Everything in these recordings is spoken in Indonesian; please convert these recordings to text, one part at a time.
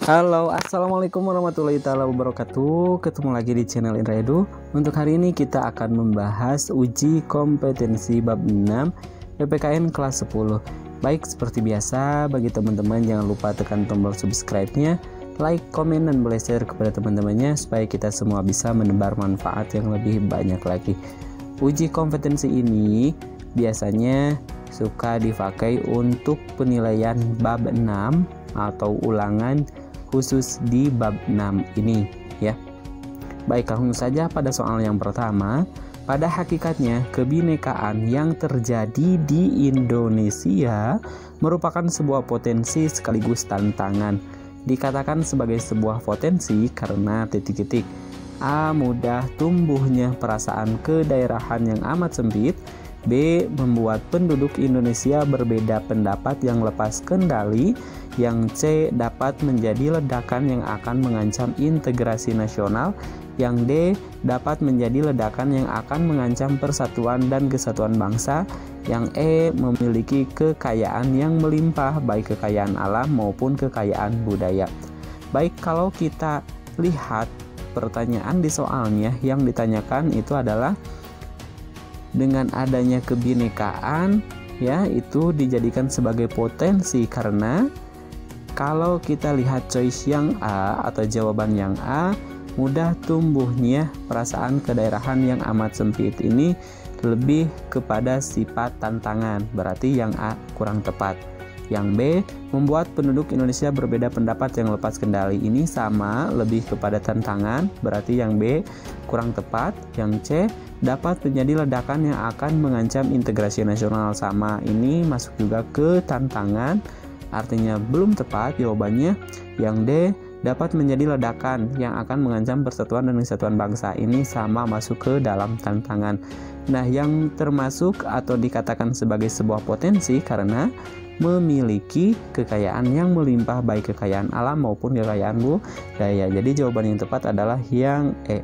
Halo, assalamualaikum warahmatullahi wabarakatuh. Ketemu lagi di channel Indra Edu. Untuk hari ini kita akan membahas uji kompetensi bab 6 PPKN kelas 10. Baik, seperti biasa, bagi teman-teman jangan lupa tekan tombol subscribe-nya, like, komen, dan boleh share kepada teman-temannya supaya kita semua bisa menebar manfaat yang lebih banyak lagi. Uji kompetensi ini biasanya suka dipakai untuk penilaian bab 6 atau ulangan khusus di bab 6 ini ya. Baik, langsung saja pada soal yang pertama. Pada hakikatnya, kebinekaan yang terjadi di Indonesia merupakan sebuah potensi sekaligus tantangan. Dikatakan sebagai sebuah potensi karena titik-titik A. Mudah tumbuhnya perasaan kedaerahan yang amat sempit. B. Membuat penduduk Indonesia berbeda pendapat yang lepas kendali. Yang C. Dapat menjadi ledakan yang akan mengancam integrasi nasional. Yang D. Dapat menjadi ledakan yang akan mengancam persatuan dan kesatuan bangsa. Yang E. Memiliki kekayaan yang melimpah, baik kekayaan alam maupun kekayaan budaya. Baik, kalau kita lihat pertanyaan di soalnya, yang ditanyakan itu adalah dengan adanya kebinekaan ya, itu dijadikan sebagai potensi karena kalau kita lihat choice yang A atau jawaban yang A, mudah tumbuhnya perasaan kedaerahan yang amat sempit ini lebih kepada sifat tantangan, berarti yang A kurang tepat. Yang B, membuat penduduk Indonesia berbeda pendapat yang lepas kendali, ini sama, lebih kepada tantangan, berarti yang B kurang tepat. Yang C, dapat menjadi ledakan yang akan mengancam integrasi nasional, sama, ini masuk juga ke tantangan, artinya belum tepat jawabannya. Yang D, dapat menjadi ledakan yang akan mengancam persatuan dan kesatuan bangsa, ini sama, masuk ke dalam tantangan. Nah, yang termasuk atau dikatakan sebagai sebuah potensi karena memiliki kekayaan yang melimpah, baik kekayaan alam maupun kekayaan budaya. Jadi jawaban yang tepat adalah yang E.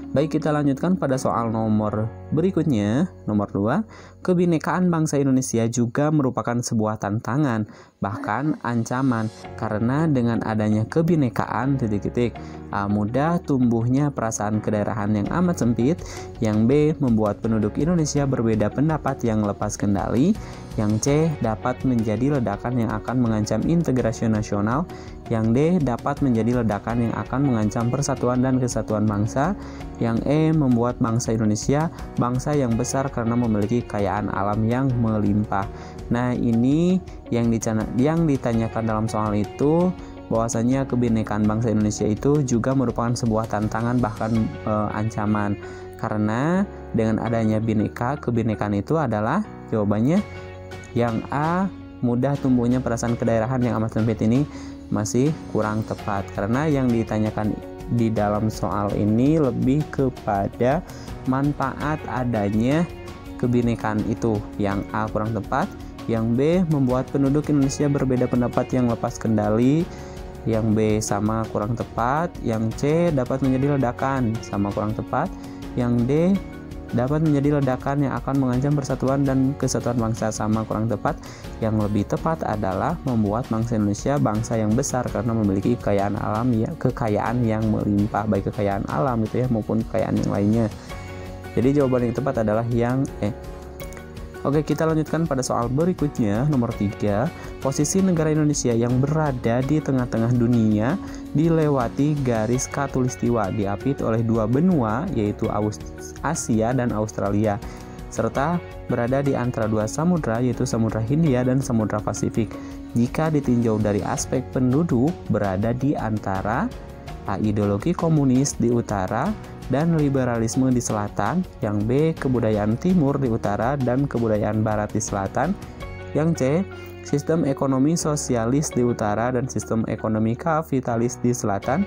Baik, kita lanjutkan pada soal nomor berikutnya, nomor 2. Kebinekaan bangsa Indonesia juga merupakan sebuah tantangan, bahkan ancaman, karena dengan adanya kebinekaan titik-titik A. Mudah tumbuhnya perasaan kedaerahan yang amat sempit. Yang B. Membuat penduduk Indonesia berbeda pendapat yang lepas kendali. Yang C. Dapat menjadi ledakan yang akan mengancam integrasi nasional. Yang D. Dapat menjadi ledakan yang akan mengancam persatuan dan kesatuan bangsa. Yang E. Membuat bangsa Indonesia bangsa yang besar karena memiliki kekayaan alam yang melimpah. Nah, ini yang ditanyakan dalam soal itu, bahwasanya kebinekaan bangsa Indonesia itu juga merupakan sebuah tantangan, bahkan ancaman, karena dengan adanya kebinekaan itu adalah jawabannya yang A. Mudah tumbuhnya perasaan kedaerahan yang amat sempit, ini masih kurang tepat karena yang ditanyakan di dalam soal ini lebih kepada manfaat adanya kebinekaan itu. Yang A kurang tepat. Yang B, membuat penduduk Indonesia berbeda pendapat yang lepas kendali. Yang B sama, kurang tepat. Yang C, dapat menjadi ledakan, sama, kurang tepat. Yang D, dapat menjadi ledakan yang akan mengancam persatuan dan kesatuan bangsa, sama, kurang tepat. Yang lebih tepat adalah membuat bangsa Indonesia bangsa yang besar karena memiliki kekayaan alam ya, kekayaan yang melimpah, baik kekayaan alam itu ya maupun kekayaan yang lainnya. Jadi jawaban yang tepat adalah yang E. Oke, kita lanjutkan pada soal berikutnya, nomor 3. Posisi negara Indonesia yang berada di tengah-tengah dunia dilewati garis khatulistiwa, diapit oleh dua benua, yaitu Asia dan Australia, serta berada di antara dua samudra, yaitu Samudra Hindia dan Samudra Pasifik. Jika ditinjau dari aspek penduduk, berada di antara A. Ideologi komunis di utara dan liberalisme di selatan. Yang B. Kebudayaan timur di utara dan kebudayaan barat di selatan. Yang C. Sistem ekonomi sosialis di utara dan sistem ekonomi kapitalis di selatan.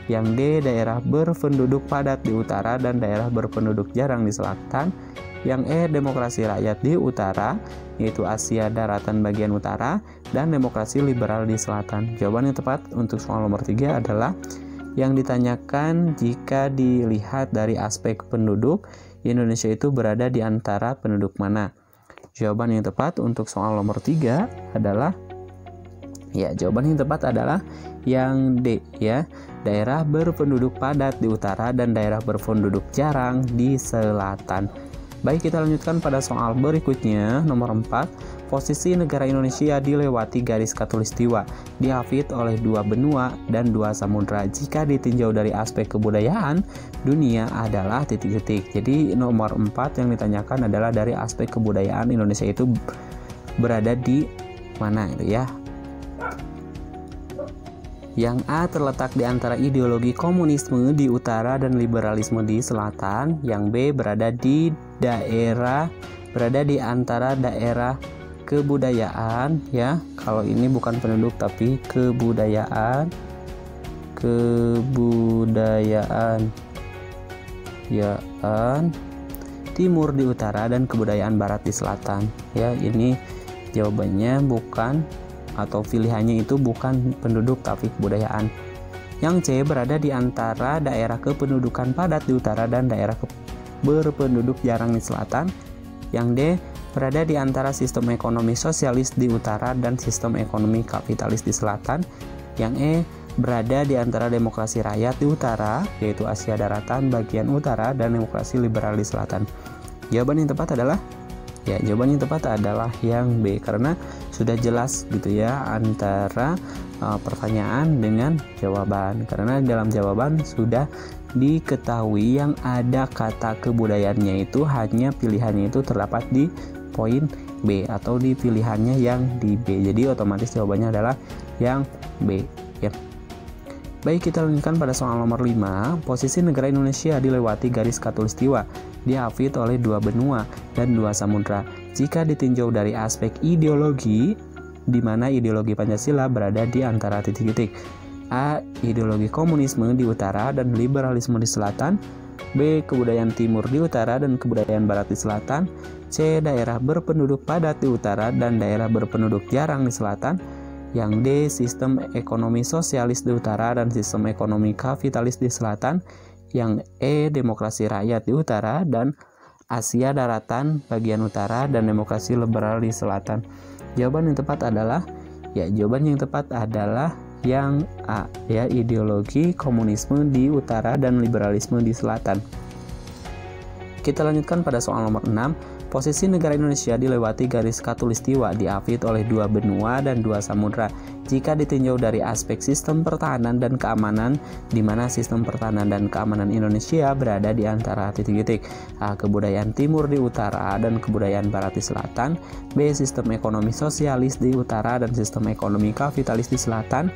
Yang D. Daerah berpenduduk padat di utara dan daerah berpenduduk jarang di selatan. Yang E. Demokrasi rakyat di utara, yaitu Asia daratan bagian utara, dan demokrasi liberal di selatan. Jawaban yang tepat untuk soal nomor 3 adalah yang ditanyakan jika dilihat dari aspek penduduk, Indonesia itu berada di antara penduduk mana. Jawaban yang tepat untuk soal nomor 3 adalah Ya, jawaban yang tepat adalah yang D ya. Daerah berpenduduk padat di utara dan daerah berpenduduk jarang di selatan. Baik, kita lanjutkan pada soal berikutnya, nomor 4. Posisi negara Indonesia dilewati garis khatulistiwa, dihafid oleh 2 benua dan 2 samudra. Jika ditinjau dari aspek kebudayaan, dunia adalah titik-titik. Jadi nomor 4 yang ditanyakan adalah dari aspek kebudayaan Indonesia itu berada di mana itu ya. Yang A terletak di antara ideologi komunisme di utara dan liberalisme di selatan. Yang B berada di antara daerah kebudayaan ya. Kalau ini bukan penduduk tapi kebudayaan ya, timur di utara dan kebudayaan barat di selatan. Ya, ini jawabannya bukan atau pilihannya itu bukan penduduk tapi kebudayaan. Yang C berada di antara daerah kependudukan padat di utara dan daerah berpenduduk jarang di selatan. Yang D berada di antara sistem ekonomi sosialis di utara dan sistem ekonomi kapitalis di selatan. Yang E berada di antara demokrasi rakyat di utara, yaitu Asia Daratan bagian utara, dan demokrasi liberal di selatan. Jawaban yang tepat adalah yang B, karena sudah jelas gitu ya antara pertanyaan dengan jawaban. Karena dalam jawaban sudah diketahui yang ada kata kebudayaannya itu hanya pilihannya itu terdapat di poin B atau di pilihannya yang di B. Jadi otomatis jawabannya adalah yang B ya. Baik, kita lanjutkan pada soal nomor 5. Posisi negara Indonesia dilewati garis khatulistiwa, dihafid oleh 2 benua dan 2 samudra. Jika ditinjau dari aspek ideologi, di mana ideologi Pancasila berada di antara titik-titik. A. Ideologi komunisme di utara dan liberalisme di selatan. B. Kebudayaan timur di utara dan kebudayaan barat di selatan. C. Daerah berpenduduk padat di utara dan daerah berpenduduk jarang di selatan. Yang D. Sistem ekonomi sosialis di utara dan sistem ekonomi kapitalis di selatan. Yang E. Demokrasi rakyat di utara dan Asia Daratan bagian utara dan demokrasi liberal di selatan. Jawaban yang tepat adalah yang A ya, ideologi komunisme di utara dan liberalisme di selatan. Kita lanjutkan pada soal nomor 6. Posisi negara Indonesia dilewati garis khatulistiwa, dihafid oleh 2 benua dan 2 samudra. Jika ditinjau dari aspek sistem pertahanan dan keamanan, di mana sistem pertahanan dan keamanan Indonesia berada di antara titik-titik. A. Kebudayaan timur di utara dan kebudayaan barat di selatan. B. Sistem ekonomi sosialis di utara dan sistem ekonomi kapitalis di selatan.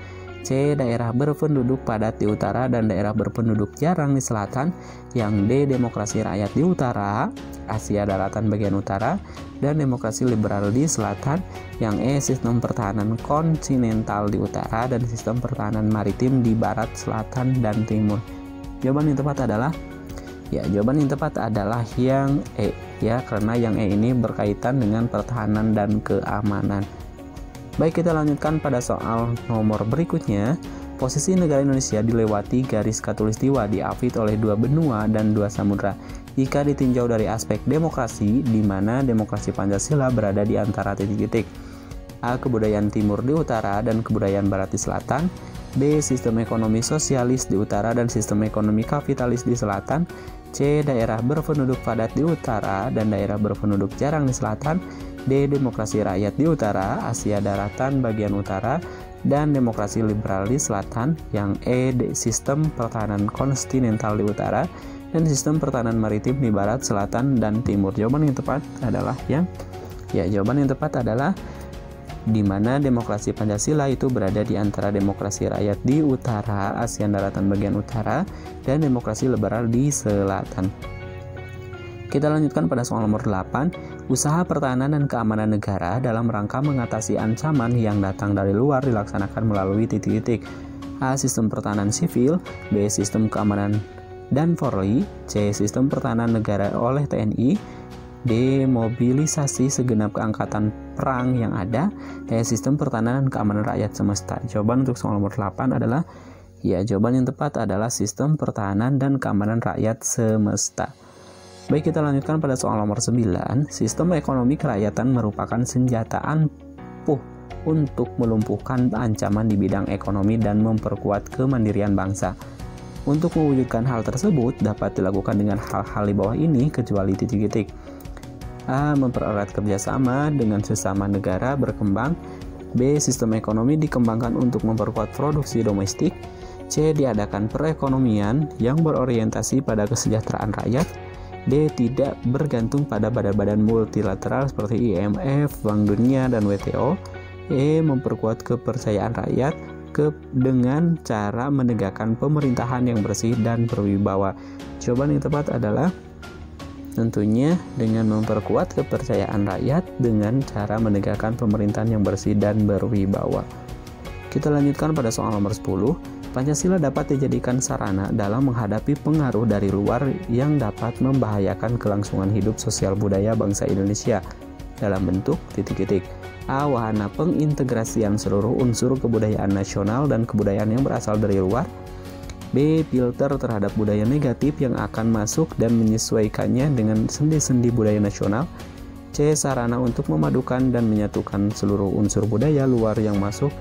C. Daerah berpenduduk padat di utara dan daerah berpenduduk jarang di selatan. Yang D. Demokrasi rakyat di utara, Asia Daratan bagian utara, dan demokrasi liberal di selatan. Yang E. Sistem pertahanan kontinental di utara dan sistem pertahanan maritim di barat, selatan, dan timur. Jawaban yang tepat adalah yang E ya, karena yang E ini berkaitan dengan pertahanan dan keamanan. Baik, kita lanjutkan pada soal nomor berikutnya. Posisi negara Indonesia dilewati garis khatulistiwa, dihafid oleh 2 benua dan 2 samudra. Jika ditinjau dari aspek demokrasi, di mana demokrasi Pancasila berada di antara titik-titik. A. Kebudayaan timur di utara dan kebudayaan barat di selatan. B. Sistem ekonomi sosialis di utara dan sistem ekonomi kapitalis di selatan. C. Daerah berpenduduk padat di utara dan daerah berpenduduk jarang di selatan. D. Demokrasi rakyat di utara, Asia Daratan bagian utara, dan demokrasi liberal di selatan. Yang E. Sistem pertahanan kontinental di utara dan sistem pertahanan maritim di barat, selatan, dan timur. Jawaban yang tepat adalah di mana demokrasi Pancasila itu berada di antara demokrasi rakyat di utara, Asia Daratan bagian utara, dan demokrasi liberal di selatan. Kita lanjutkan pada soal nomor 8. Usaha pertahanan dan keamanan negara dalam rangka mengatasi ancaman yang datang dari luar dilaksanakan melalui titik-titik. A. Sistem pertahanan sivil. B. Sistem keamanan dan Polri. C. Sistem pertahanan negara oleh TNI. D. Mobilisasi segenap keangkatan perang yang ada. E. Sistem pertahanan dan keamanan rakyat semesta. Jawaban untuk soal nomor 8 adalah jawaban yang tepat adalah sistem pertahanan dan keamanan rakyat semesta. Baik, kita lanjutkan pada soal nomor 9. Sistem ekonomi kerakyatan merupakan senjata ampuh untuk melumpuhkan ancaman di bidang ekonomi dan memperkuat kemandirian bangsa. Untuk mewujudkan hal tersebut dapat dilakukan dengan hal-hal di bawah ini kecuali titik-titik. A. Mempererat kerjasama dengan sesama negara berkembang. B. Sistem ekonomi dikembangkan untuk memperkuat produksi domestik. C. Diadakan perekonomian yang berorientasi pada kesejahteraan rakyat. D. Tidak bergantung pada badan-badan multilateral seperti IMF, Bank Dunia, dan WTO. E. Memperkuat kepercayaan rakyat dengan cara menegakkan pemerintahan yang bersih dan berwibawa. Jawaban yang tepat adalah tentunya dengan memperkuat kepercayaan rakyat dengan cara menegakkan pemerintahan yang bersih dan berwibawa. Kita lanjutkan pada soal nomor 10. Pancasila dapat dijadikan sarana dalam menghadapi pengaruh dari luar yang dapat membahayakan kelangsungan hidup sosial budaya bangsa Indonesia dalam bentuk titik-titik. A. Wahana pengintegrasian seluruh unsur kebudayaan nasional dan kebudayaan yang berasal dari luar. B. Filter terhadap budaya negatif yang akan masuk dan menyesuaikannya dengan sendi-sendi budaya nasional. C. Sarana untuk memadukan dan menyatukan seluruh unsur budaya luar yang masuk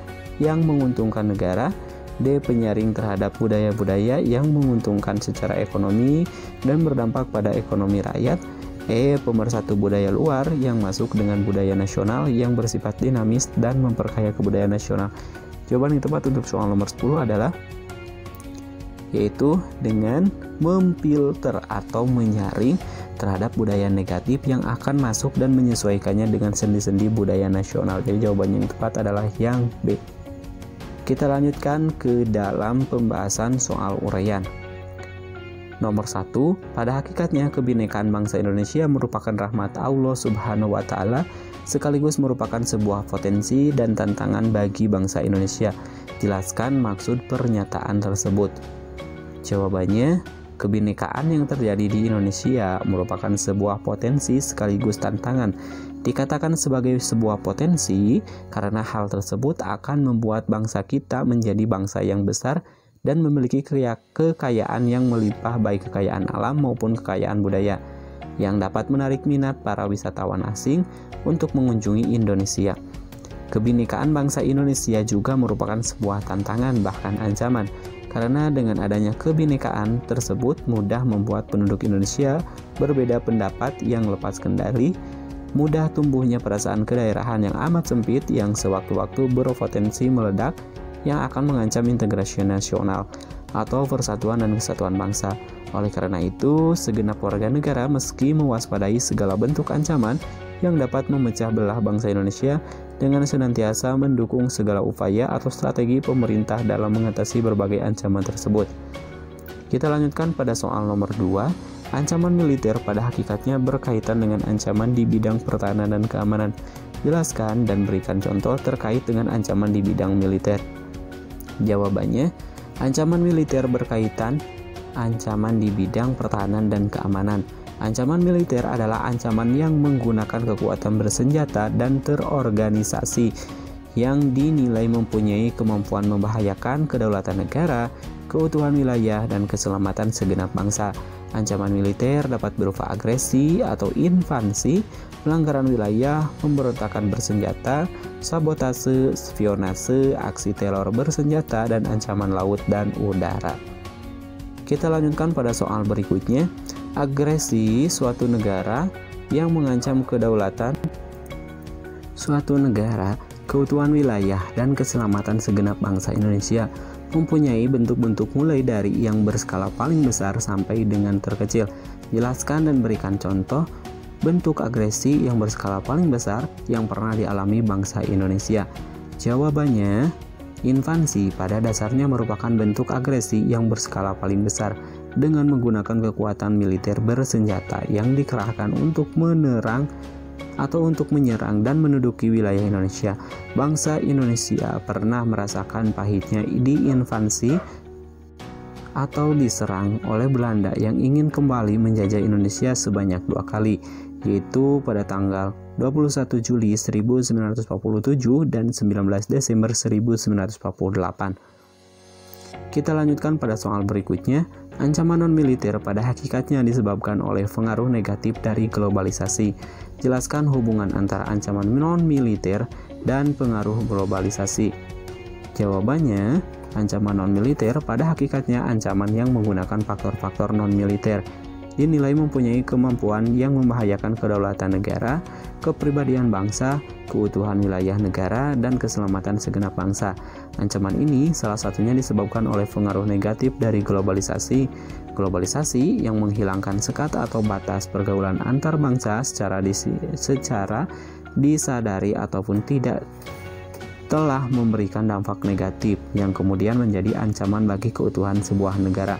yang menguntungkan negara. D. Penyaring terhadap budaya-budaya yang menguntungkan secara ekonomi dan berdampak pada ekonomi rakyat. E. Pemersatu budaya luar yang masuk dengan budaya nasional yang bersifat dinamis dan memperkaya kebudayaan nasional. Jawaban yang tepat untuk soal nomor 10 adalah yaitu dengan memfilter atau menyaring terhadap budaya negatif yang akan masuk dan menyesuaikannya dengan sendi-sendi budaya nasional. Jadi jawaban yang tepat adalah yang B. Kita lanjutkan ke dalam pembahasan soal uraian. Nomor 1, pada hakikatnya kebinekaan bangsa Indonesia merupakan rahmat Allah Subhanahu wa Ta'ala sekaligus merupakan sebuah potensi dan tantangan bagi bangsa Indonesia. Jelaskan maksud pernyataan tersebut. Jawabannya, kebinekaan yang terjadi di Indonesia merupakan sebuah potensi sekaligus tantangan. Dikatakan sebagai sebuah potensi karena hal tersebut akan membuat bangsa kita menjadi bangsa yang besar dan memiliki kekayaan yang melimpah baik kekayaan alam maupun kekayaan budaya yang dapat menarik minat para wisatawan asing untuk mengunjungi Indonesia. Kebinekaan bangsa Indonesia juga merupakan sebuah tantangan bahkan ancaman karena dengan adanya kebinekaan tersebut mudah membuat penduduk Indonesia berbeda pendapat yang lepas kendali, mudah tumbuhnya perasaan kedaerahan yang amat sempit yang sewaktu-waktu berpotensi meledak yang akan mengancam integrasi nasional atau persatuan dan kesatuan bangsa. Oleh karena itu, segenap warga negara meski mewaspadai segala bentuk ancaman yang dapat memecah belah bangsa Indonesia dengan senantiasa mendukung segala upaya atau strategi pemerintah dalam mengatasi berbagai ancaman tersebut. Kita lanjutkan pada soal nomor 2. Ancaman militer pada hakikatnya berkaitan dengan ancaman di bidang pertahanan dan keamanan. Jelaskan dan berikan contoh terkait dengan ancaman di bidang militer. Jawabannya, ancaman militer berkaitan ancaman di bidang pertahanan dan keamanan. Ancaman militer adalah ancaman yang menggunakan kekuatan bersenjata dan terorganisasi yang dinilai mempunyai kemampuan membahayakan kedaulatan negara, keutuhan wilayah, dan keselamatan segenap bangsa. Ancaman militer dapat berupa agresi atau invasi, pelanggaran wilayah, pemberontakan bersenjata, sabotase, spionase, aksi teror bersenjata, dan ancaman laut dan udara. Kita lanjutkan pada soal berikutnya. Agresi suatu negara yang mengancam kedaulatan suatu negara, keutuhan wilayah, dan keselamatan segenap bangsa Indonesia mempunyai bentuk-bentuk mulai dari yang berskala paling besar sampai dengan terkecil. Jelaskan dan berikan contoh bentuk agresi yang berskala paling besar yang pernah dialami bangsa Indonesia. Jawabannya, invasi pada dasarnya merupakan bentuk agresi yang berskala paling besar dengan menggunakan kekuatan militer bersenjata yang dikerahkan untuk menyerang dan menduduki wilayah Indonesia. Bangsa Indonesia pernah merasakan pahitnya diinvasi atau diserang oleh Belanda yang ingin kembali menjajah Indonesia sebanyak 2 kali, yaitu pada tanggal 21 Juli 1947 dan 19 Desember 1948. Kita lanjutkan pada soal berikutnya. Ancaman non-militer pada hakikatnya disebabkan oleh pengaruh negatif dari globalisasi. Jelaskan hubungan antara ancaman non-militer dan pengaruh globalisasi. Jawabannya, ancaman non-militer pada hakikatnya ancaman yang menggunakan faktor-faktor non-militer. Dinilai mempunyai kemampuan yang membahayakan kedaulatan negara, kepribadian bangsa, keutuhan wilayah negara, dan keselamatan segenap bangsa. Ancaman ini salah satunya disebabkan oleh pengaruh negatif dari globalisasi. Globalisasi yang menghilangkan sekat atau batas pergaulan antar bangsa secara disadari ataupun tidak telah memberikan dampak negatif yang kemudian menjadi ancaman bagi keutuhan sebuah negara,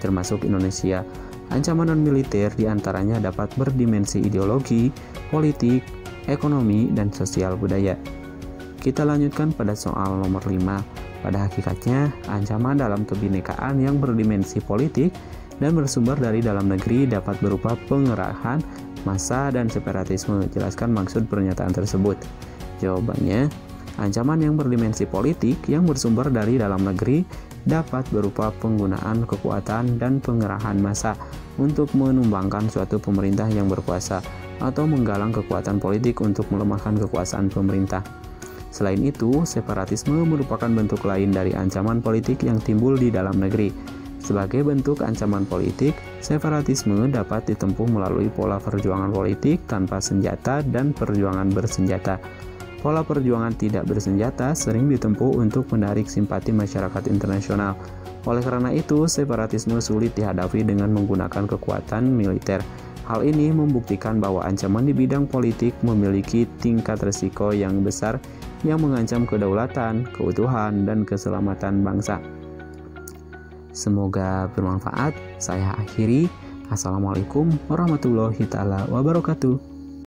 termasuk Indonesia. Ancaman non-militer diantaranya dapat berdimensi ideologi, politik, ekonomi, dan sosial budaya. Kita lanjutkan pada soal nomor 5. Pada hakikatnya, ancaman dalam kebinekaan yang berdimensi politik dan bersumber dari dalam negeri dapat berupa pengerahan massa dan separatisme. Jelaskan maksud pernyataan tersebut. Jawabannya, ancaman yang berdimensi politik yang bersumber dari dalam negeri dapat berupa penggunaan kekuatan dan pengerahan massa untuk menumbangkan suatu pemerintah yang berkuasa atau menggalang kekuatan politik untuk melemahkan kekuasaan pemerintah. Selain itu, separatisme merupakan bentuk lain dari ancaman politik yang timbul di dalam negeri. Sebagai bentuk ancaman politik, separatisme dapat ditempuh melalui pola perjuangan politik tanpa senjata dan perjuangan bersenjata. Pola perjuangan tidak bersenjata sering ditempuh untuk menarik simpati masyarakat internasional. Oleh karena itu, separatisme sulit dihadapi dengan menggunakan kekuatan militer. Hal ini membuktikan bahwa ancaman di bidang politik memiliki tingkat risiko yang besar yang mengancam kedaulatan, keutuhan, dan keselamatan bangsa. Semoga bermanfaat. Saya akhiri. Assalamualaikum warahmatullahi wabarakatuh.